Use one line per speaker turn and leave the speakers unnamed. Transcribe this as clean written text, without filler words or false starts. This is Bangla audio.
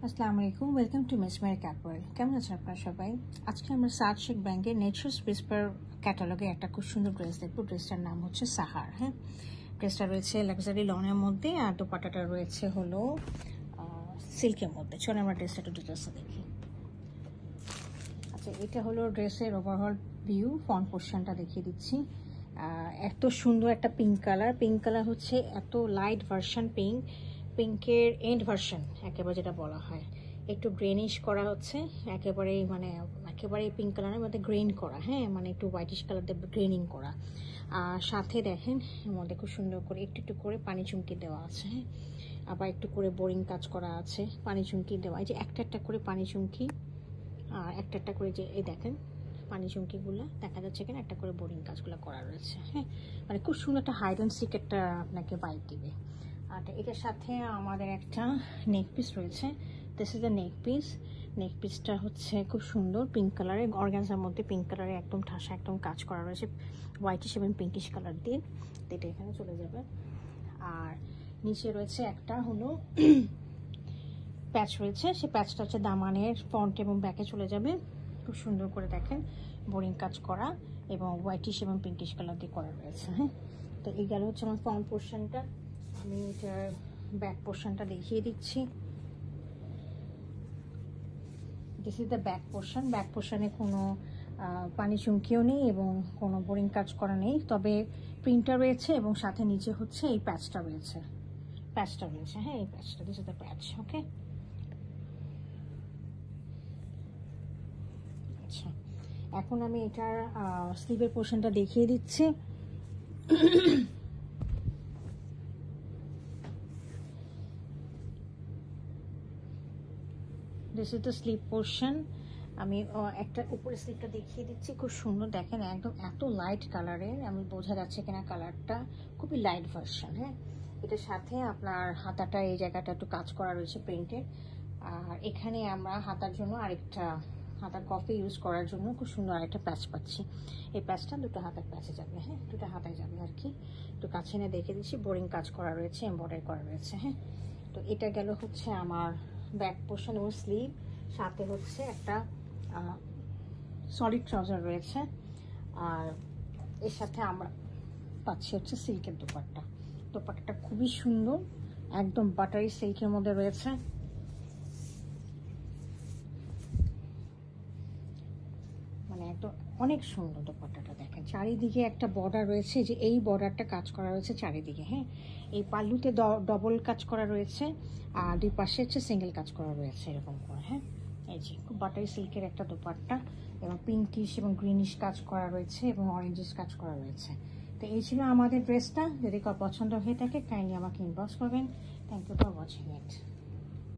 আসসালামু আলাইকুম, ওয়েলকাম টু মিসমারি ক্যাটওয়ার্ল্ড। কেমন আছেন আপনারা সবাই? আজকে আমরা সাদ শেখ ব্র্যান্ডের নেচার্স উইসপার ক্যাটালগে একটা খুব সুন্দর ড্রেস দেখবো। ড্রেসটার নাম হচ্ছে সাহার। হ্যাঁ, ড্রেসটা রয়েছে লাক্সারি লনের মধ্যে আর দোপাট্টাটা রয়েছে হলো সিল্কের মধ্যে। চলো আমরা ড্রেসটা একটু ডিটেলসে দেখি। আচ্ছা, এটা হলো ড্রেসের ওভারঅল ভিউ। ফ্রন্ট পোর্শনটা দেখিয়ে দিচ্ছি। এত সুন্দর একটা পিঙ্ক কালার হচ্ছে এত লাইট ভার্সন পিঙ্কের এন্ড ভার্সন একেবারে যেটা বলা হয়, একটু গ্রেনিশ করা হচ্ছে, একেবারে পিঙ্ক কালারের মধ্যে গ্রেন করা। হ্যাঁ, মানে একটু হোয়াইটিশ কালার দিয়ে গ্রেনিং করা। আর সাথে দেখেন এর মধ্যে খুব সুন্দর করে একটু করে পানি চুমকি দেওয়া আছে। হ্যাঁ, আবার একটু করে বোরিং কাজ করা আছে, পানি চুমকি দেওয়া। এই যে একটা করে পানি চুমকি আর একটা করে যে এই দেখেন পানি চুমকিগুলো দেখা যাচ্ছে, এখানে একটা করে বোরিং কাজগুলো করা রয়েছে। হ্যাঁ, মানে খুব সুন্দর একটা হাইড অ্যান্ড সিক একটা আপনাকে বাইক দিবে। আর এটার সাথে আমাদের একটা নেক পিস রয়েছে। দিস ইজ দ্য নেক পিসটা হচ্ছে খুব সুন্দর পিঙ্ক কালারের, অর্গানজার মধ্যে পিঙ্ক কালারের একদম ঠাসা একদম কাজ করা রয়েছে, হোয়াইটিশ এবং পিঙ্কিশ কালার দিয়ে। এটা এখানে চলে যাবে। আর নিচে রয়েছে একটা হলো প্যাচ রয়েছে, সেই প্যাচটা হচ্ছে দামানের ফ্রন্ট এবং ব্যাকে চলে যাবে। খুব সুন্দর করে দেখেন বোরিং কাজ করা এবং হোয়াইটিশ এবং পিঙ্কিশ কালার দিয়ে করা রয়েছে। হ্যাঁ, তো এই গেল হচ্ছে আমার ফ্রন্ট পোর্শনটা। আমি এটার ব্যাক পোর্শনটা দেখিয়ে দিচ্ছি। দিস ইজ দ্য ব্যাক পোর্শনে কোনো পানি চুমকিও নেই এবং কোনো বোরিং কাজ করা নেই, তবে প্রিন্টটা রয়েছে এবং সাথে নিচে হচ্ছে এই প্যাচটা রয়েছে। হ্যাঁ, এই প্যাচটা, দিস ইজ দ্য প্যাচ। ওকে, আচ্ছা, এখন আমি এটার স্লিভের পোর্শনটা দেখিয়ে দিচ্ছি। This is the sleeve portion. আমি একটা উপরে স্লিভটা দেখিয়ে দিচ্ছি, খুব সুন্দর দেখেন, একদম এত লাইট কালারের, আমি বোঝা যাচ্ছে কিনা কালারটা খুবই লাইট ভার্সন। হ্যাঁ, এটার সাথে আপনার হাতাটা এই জায়গাটা একটু কাজ করা রয়েছে প্রিন্টের। আর এখানে আমরা হাতার জন্য আরেকটা হাতার কফি ইউজ করার জন্য খুব সুন্দর আরেকটা প্যাচ পাচ্ছি। এই প্যাচটা দুটো হাতার প্যাচে যাবে। হ্যাঁ, দুটো হাতায় যাবে আর কি। একটু কাছে এনে দেখে দিচ্ছি, বোরিং কাজ করা রয়েছে, এমব্রয়ডারি করা রয়েছে। হ্যাঁ, তো এটা গেল হচ্ছে আমার ব্যাক পোর্শন এবং স্লিভ। সাথে হচ্ছে একটা সলিড ট্রাউজার রয়েছে। আর এর সাথে আমরা পাচ্ছি হচ্ছে সিল্কের দোপাট্টাটা খুবই সুন্দর, একদম বাটারি সিল্কের মধ্যে রয়েছে। মানে একদম অনেক সুন্দর দোপাট্টাটা দেখেন, চারিদিকে একটা বর্ডার রয়েছে, যে এই বর্ডারটা কাজ করা রয়েছে চারিদিকে। হ্যাঁ, এই পাল্লুতে ডবল কাজ করা রয়েছে আর দুই পাশে হচ্ছে সিঙ্গেল কাজ করা রয়েছে এরকম করে। হ্যাঁ, এই যে খুব বাটারি সিল্কের একটা দোপাট্টা এবং পিঙ্কিশ এবং গ্রিনিশ কাজ করা রয়েছে এবং অরেঞ্জিশ কাজ করা রয়েছে। তো এই ছিল আমাদের ড্রেসটা। যদি কারো পছন্দ হয়ে থাকে কাইন্ডলি আমাকে ইনবক্স করবেন। Thank you for watching it.